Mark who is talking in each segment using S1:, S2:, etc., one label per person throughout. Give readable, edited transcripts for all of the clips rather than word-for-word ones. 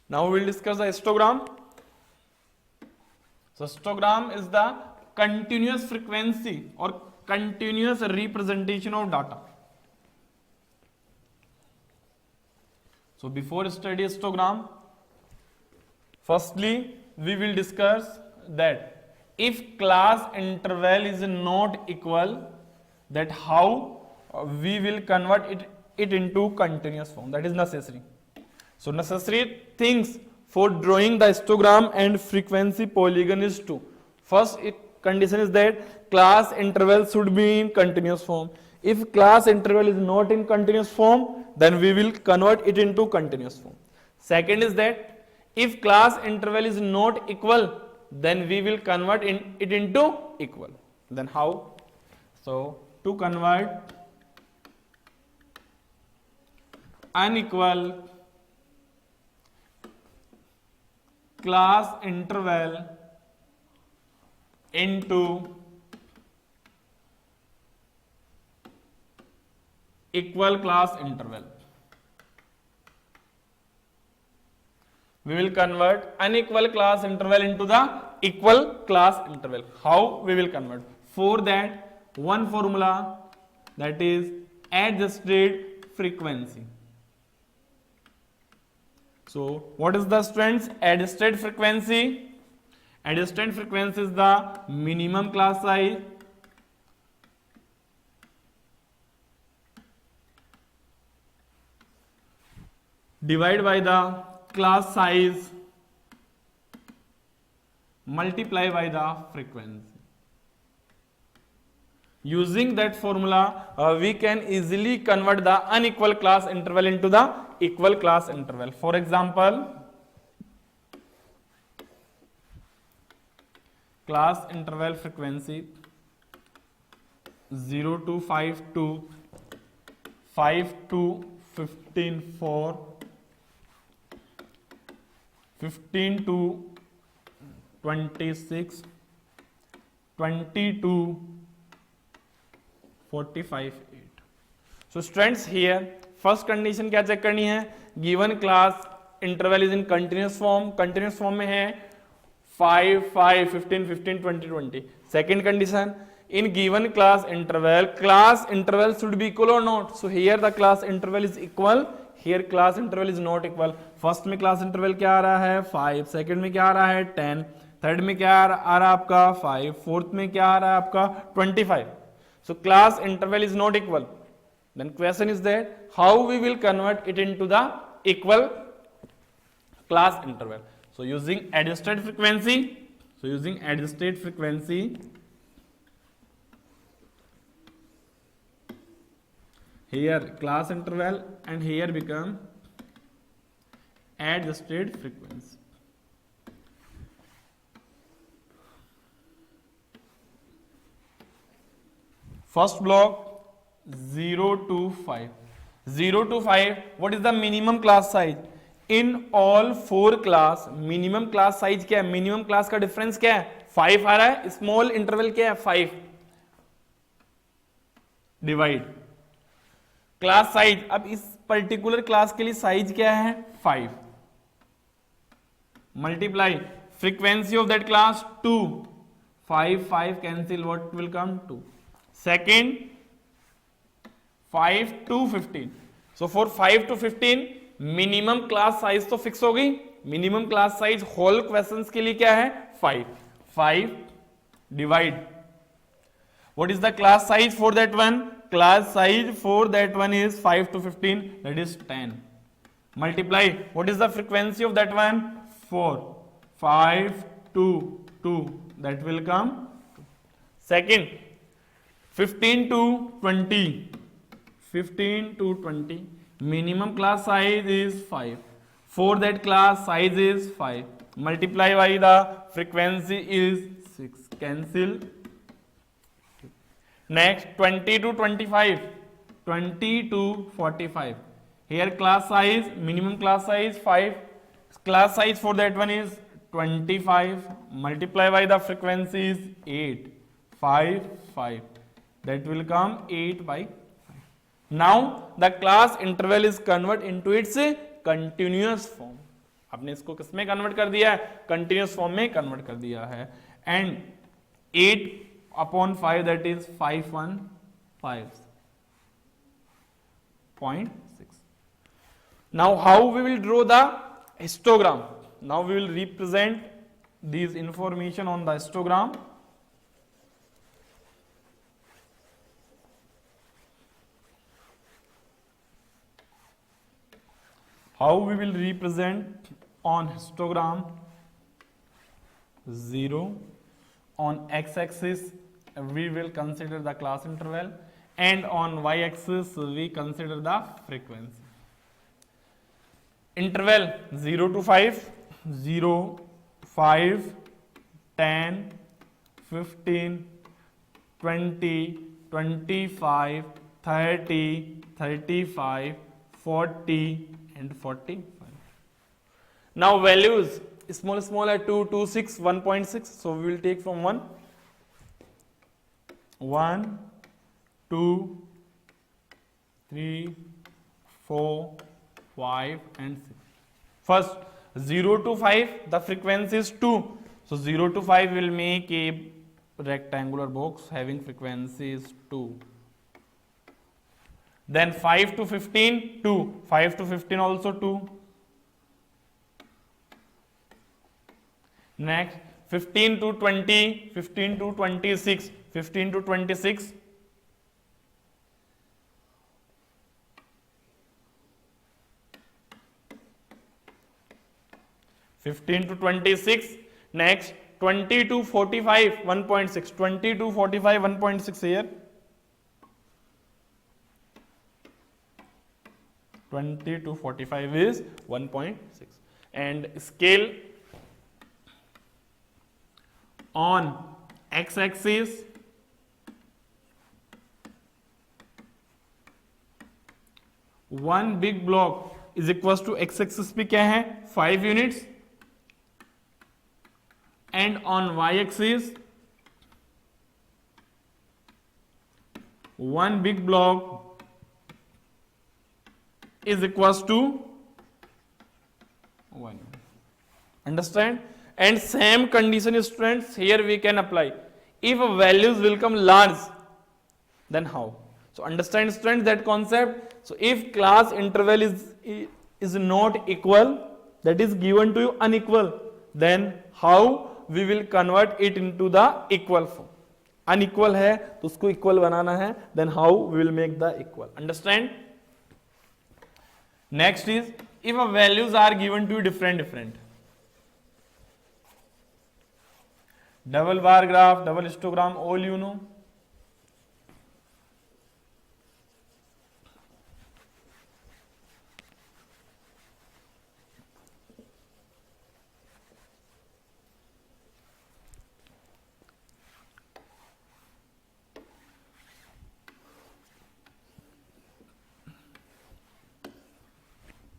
S1: Now we will discuss the histogram. So histogram is the continuous frequency or continuous representation of data. So before study histogram, firstly we will discuss that if class interval is not equal, that how we will convert it into continuous form. That is necessary. So necessary things for drawing the histogram and frequency polygon is two. First condition is that class interval should be in continuous form. If class interval is not in continuous form, then we will convert it into continuous form. Second is that if class interval is not equal, then we will convert it into equal. Then how? So to convert unequal class interval into equal class interval, we will convert unequal class interval into the equal class interval. How we will convert? For that, one formula, that is adjusted frequency. So what is the students? Adjusted frequency. Adjusted frequency is the minimum class size divided by the class size multiply by the frequency. Using that formula, we can easily convert the unequal class interval into the equal class interval. For example, class interval frequency 0 to 5 to 5 to 15 4, 15 to 26, 20 to 45 8. So students, here first condition क्या check करनी है? Given class interval is in continuous form. Continuous form में है 5 5 15 15 20 20. Second condition, in given class interval should be equal or not. So here the class interval is equal, here class interval is not equal. First में class interval क्या आ रहा है 5, second में क्या आ रहा है 10, थर्ड में क्या आ रहा है आपका 5, फोर्थ में क्या आ रहा है आपका 25. So class interval is not equal. Then question is that how we will convert it into the equal class interval. So using adjusted frequency, here class interval and here become adjusted frequency. First block 0 to 5. 0 to 5, what is the minimum class size? In all four class, minimum class size क्या है? Minimum class का difference क्या है? 5 आ रहा है. Small interval क्या है? 5. Divide. Class size, अब इस particular class के लिए size क्या है? 5. Multiply frequency of that class 2. 5 cancel, what will come? 2. Second, 5 to 15. So for 5 to 15 minimum class size तो फिक्स हो गई. Minimum class size whole questions के लिए क्या है? 5 divide. What is the class size for that one? Class size for that one is 5 to 15, that is 10. Multiply, what is the frequency of that one? 4. 5 to 2, that will come. Second, 15 to 20. 15 to 20. Minimum class size is 5. For that class size is 5. Multiply by the frequency is 6. Cancel. Next, 20 to 25. 20 to 45. Here class size, minimum class size 5. Class size for that one is 25. Multiply by the frequency is 8. 5. That will come 8 by 5. Now the class interval is converted into its continuous form. आपने इसको किसमें convert कर दिया है, continuous form में convert कर दिया है। And 8/5 that is 515.6. Now how we will draw the histogram? Now we will represent these information on the histogram. How we will represent on histogram? 0 on x-axis we will consider the class interval, and on y-axis we consider the frequency. Interval 0 to 5, 0, 5, 10, 15, 20, 25, 30, 35, 40 and 45. Now values small are 2, 2, 6, 1.6. So we will take from 1, 2, 3, 4, 5 and 6. First 0 to 5, the frequency is 2. So 0 to 5 will make a rectangular box having frequency is 2. Then 5 to 15, 2. 5 to 15 also 2. Next 15 to 20, 15 to 26, 15 to 26. 15 to 26. Next 20 to 45, 1.6. 20 to 45, 1.6 here. 20 to 45 is 1.6. And scale on x-axis one big block is equals to x-axis पे क्या है 5 units, and on y-axis one big block is equals to 1. Understand? And same condition students here we can apply. If values will come large, then how? So understand students that concept. So if class interval is not equal, that is given to you unequal, then how we will convert it into the equal form. Unequal है तो उसको equal बनाना है, then how we will make the equal. Understand? Next is if values are given to you different. Double bar graph, double histogram, all you know.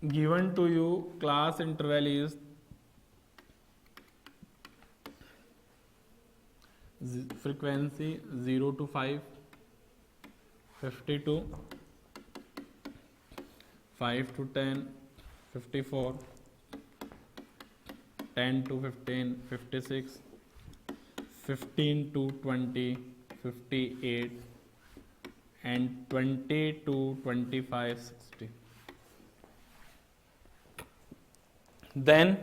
S1: Given to you class interval is frequency 0 to 5, 52, 5 to 10, 54, 10 to 15, 56, 15 to 20, 58, and 20 to 25, 60. Then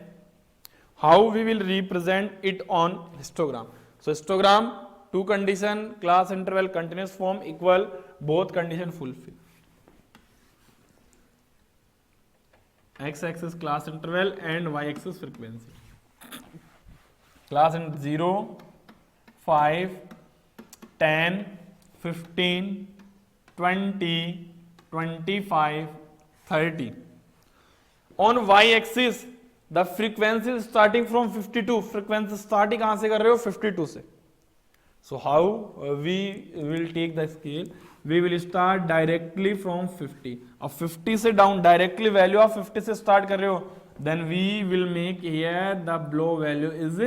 S1: how we will represent it on histogram? So histogram, two condition, class interval, continuous form, equal, both condition fulfill. X-axis class interval and y-axis frequency. Class in 0, 5, 10, 15, 20, 25, 30. On y-axis the frequency is starting from 52. frequency starting कहां से कर रहे हो 52 से. So how we will take the scale? We will start directly from 50. अब 50 से down directly value आप 50 से start कर रहे हो, then we will make here the below value is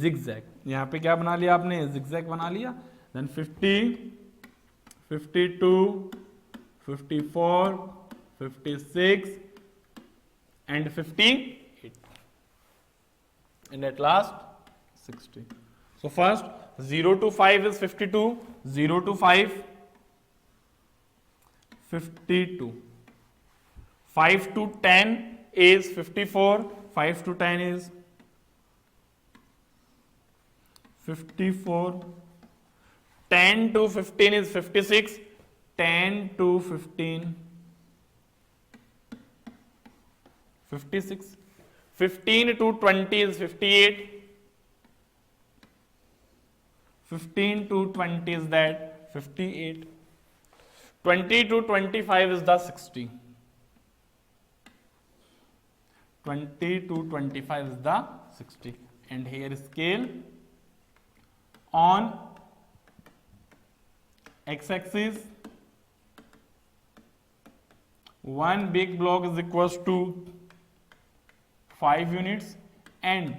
S1: zigzag. यहाँ पे क्या बना लिया आपने, zigzag बना लिया. Then 50, 52, 54, 56 and 58. and at last 60. So first 0 to 5 is 52, 0 to 5 52, 5 to 10 is 54, 5 to 10 is 54, 10 to 15 is 56, 10 to 15 56, 15 to 20 is 58, 15 to 20 is that 58, 20 to 25 is the 60, 20 to 25 is the 60, and here scale on x-axis one big block is equals to 5 units, and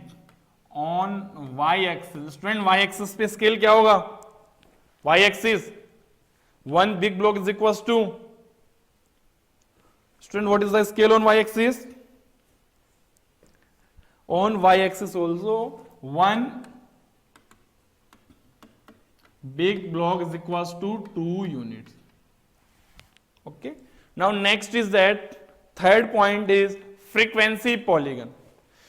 S1: on y-axis, student y-axis पे scale क्या होगा? y-axis one big block is equals to, student, what is the scale on y-axis? On y-axis also one big block is equals to 2 units. Okay. Now next is that third point is frequency polygon.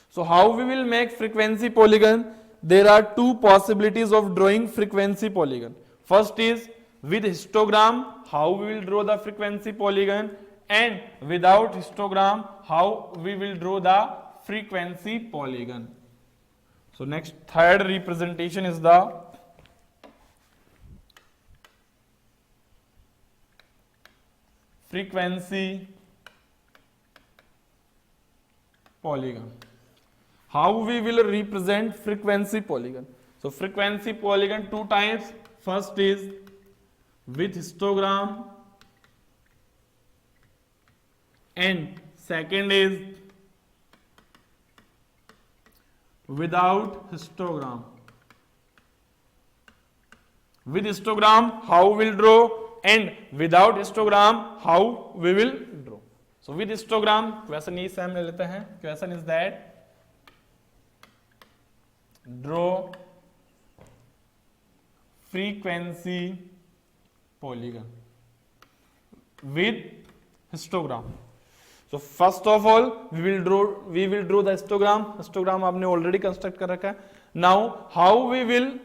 S1: So how we will make frequency polygon? There are two possibilities of drawing frequency polygon. First is with histogram, how we will draw the frequency polygon, and without histogram, how we will draw the frequency polygon. So next third representation is the frequency polygon. How we will represent frequency polygon? So frequency polygon two types. First is with histogram, and second is without histogram. With histogram, how we will draw, and without histogram, how we will draw. So with histogram, question is हम ले लेते हैं. Question is that draw frequency polygon with histogram. So first of all, we will draw the histogram. Histogram आपने already construct कर रखा है. Now how we will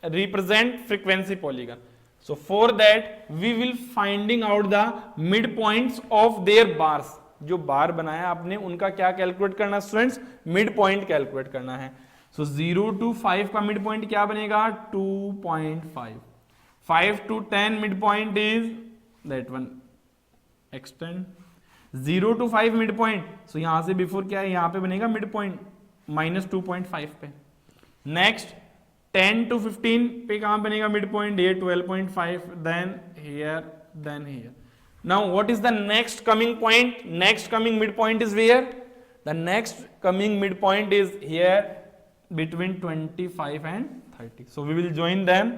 S1: represent frequency polygon? So for that we will finding out the midpoints of their bars. जो बार बनाया आपने उनका क्या calculate करना है स्टूडेंट्स? मिड पॉइंट कैलकुलेट करना है. सो 0 to 5 का मिड पॉइंट क्या बनेगा? 2.5. 5 to 10 mid point is that one. Extend 0 to 5 mid point. So यहां से बिफोर क्या है? यहां पे बनेगा मिड पॉइंट -2.5 पे. नेक्स्ट 10 to 15 पे कहां बनेगा मिड पॉइंट? ये 12.5. Then here. Now what is the next coming point? Next coming midpoint is where? The next coming midpoint is here between 25 and 30. So we will join them.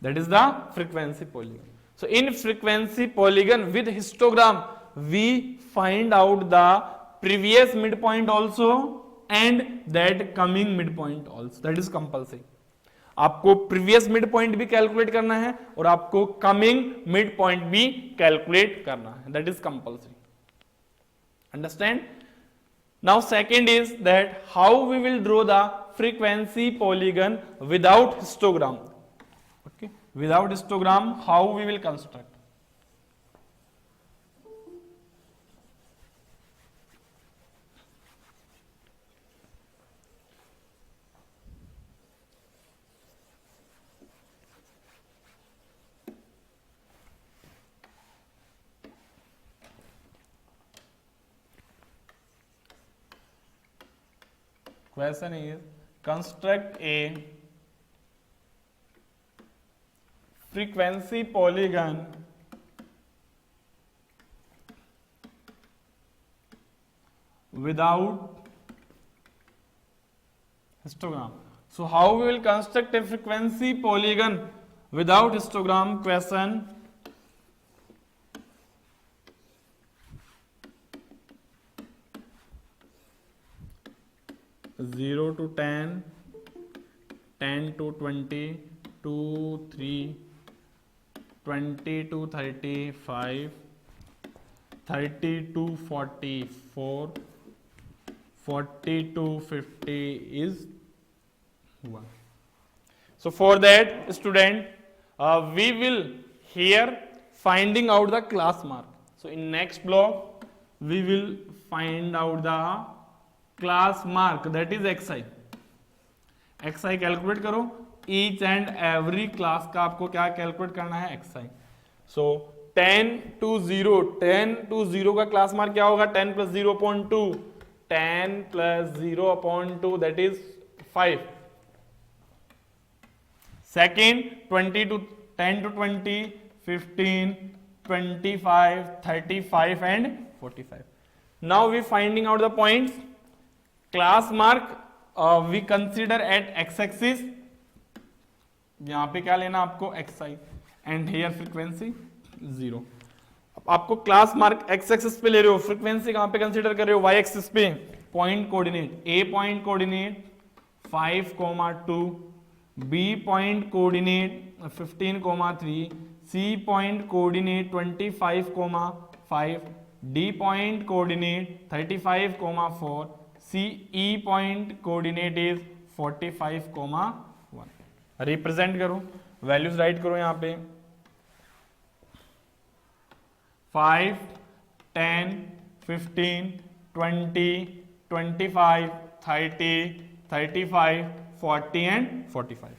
S1: That is the frequency polygon. So in frequency polygon with histogram, we find out the previous midpoint also and that coming midpoint also. That is compulsory. आपको previous midpoint भी calculate करना है और आपको coming midpoint भी calculate करना है. That is compulsory. Understand? Now second is that how we will draw the frequency polygon without histogram. Okay, without histogram, how we will construct? Question is construct a frequency polygon without histogram. So how we will construct a frequency polygon without histogram question 0 to 10, 10 to 20, 2, 3, 20 to 35, 30 to 44, 40 to 50 is 1. So for that student, we will here finding out the class mark. So in next block, we will find out the class mark, that is xi. xi calculate करो, each and every class का आपको क्या calculate करना है xi. So 10 to 0, 10 to 0 का class mark क्या होगा, 10 plus 0 upon 2, 10 plus 0 upon 2 that is 5. Second 20 to 10 to 20, 15, 25, 35 and 45. Now we finding out the points. Class mark we consider at x-axis, यहां पे क्या लेना आपको xi, and here frequency 0. आपको class mark x axis पे ले रहे हो, फ्रीक्वेंसी कहां पे कंसीडर कर रहे हो, y एक्सिस पे. Point coordinate, a point coordinate 5,2, b point coordinate 15,3, c point coordinate 25,5, d point coordinate 35,4, CE point coordinate is 45,1. Represent करो, वैल्यूज राइट करो यहां पे 5, 10, 15, 20, 25, 30, 35, 40 and 45.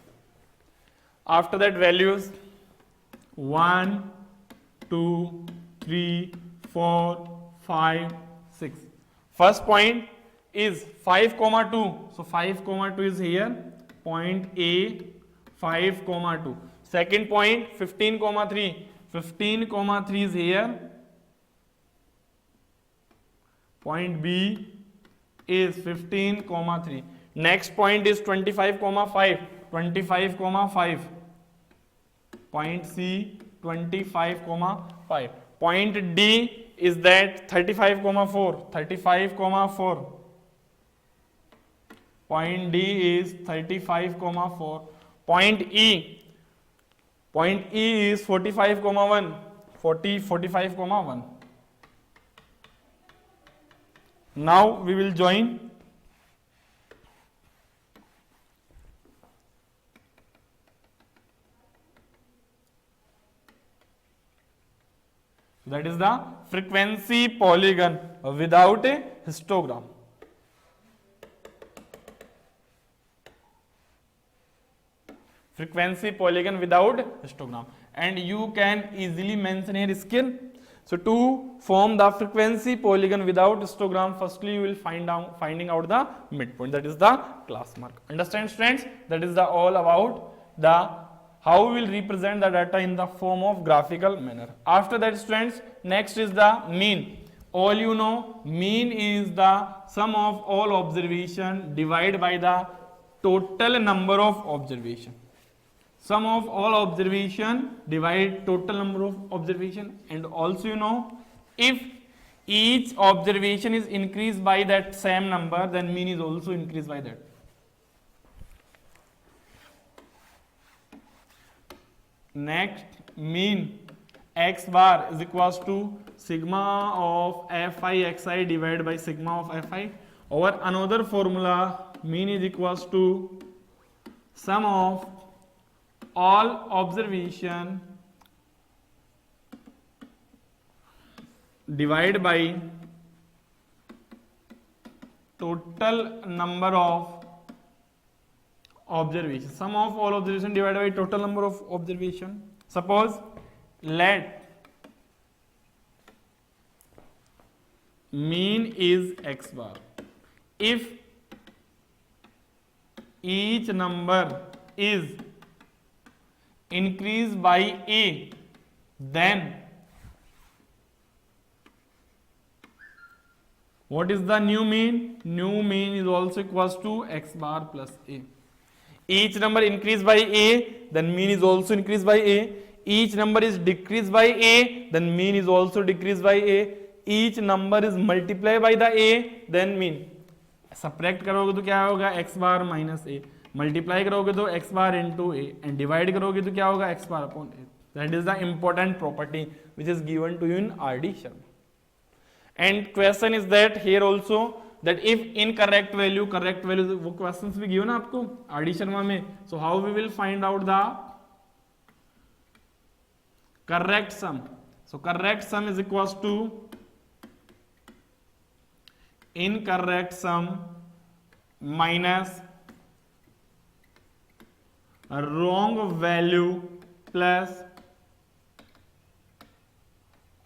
S1: After that values 1, 2, 3, 4, 5, 6. First point is 5,2. So 5,2 is here. Point A 5,2. Second point 15,3. 15,3 is here. Point B is 15,3. Next point is 25,5. 25,5. Point C 25,5. Point D is that 35,4. 35,4. Point D is 35,4. Point E. Point E is 45,1. 45,1. Now we will join. That is the frequency polygon without a histogram. Frequency polygon without histogram, and you can easily mention here scale. So to form the frequency polygon without histogram, firstly you will finding out the midpoint, that is the class mark. Understand students? That is the all about the how we will represent the data in the form of graphical manner. After that students, next is the mean. All you know, mean is the sum of all observation divided by the total number of observation. Sum of all observation divide total number of observation. And also you know, if each observation is increased by that same number, then mean is also increased by that. Next, mean x bar is equals to sigma of fi xi divided by sigma of fi, or another formula, mean is equals to sum of all observation divided by total number of observation. Sum of all observation divided by total number of observation. Suppose let mean is x bar. If each number is increased by a, then what is the new mean? New mean is also equals to x bar plus a. each number increase by a, then mean is also increased by a. Each number is decreased by a, then mean is also decreased by a. Each number is multiplied by the a, then mean. Subtract करोगे तो क्या होगा x bar minus a, multiply करोगे तो x bar into a, and divide करोगे तो क्या होगा x bar upon a. That is the important property which is given to you in R.D. Sharma. And question is that here also that if incorrect value, correct value, वो questions भी given आपको R.D. Sharma में. So how we will find out the correct sum? So correct sum is equals to incorrect sum minus wrong value plus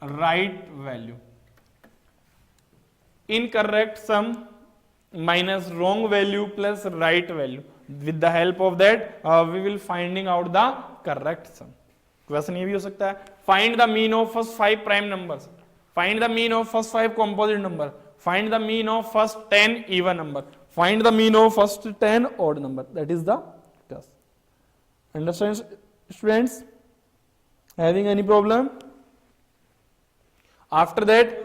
S1: right value. Incorrect sum minus wrong value plus right value. With the help of that we will finding out the correct sum. Question ये भी हो सकता है, find the mean of first 5 prime numbers, find the mean of first 5 composite number, find the mean of first 10 even number, find the mean of first 10 odd number. That is the task. Understand students? Having any problem? After that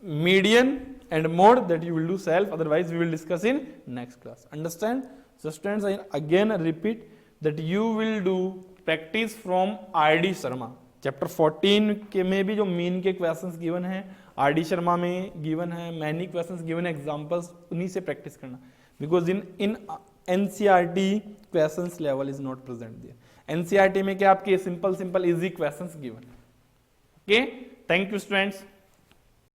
S1: median and mode, that you will do self, otherwise we will discuss in next class. Understand? So students, I again repeat that you will do practice from R.D. Sharma. Chapter 14 के में भी जो mean के questions given है, R.D. Sharma में given है, many questions given examples, उन्हीं से प्रैक्टिस करना. Because in NCERT questions level is not present there. NCERT में क्या आपके simple easy questions given. Okay, thank you students.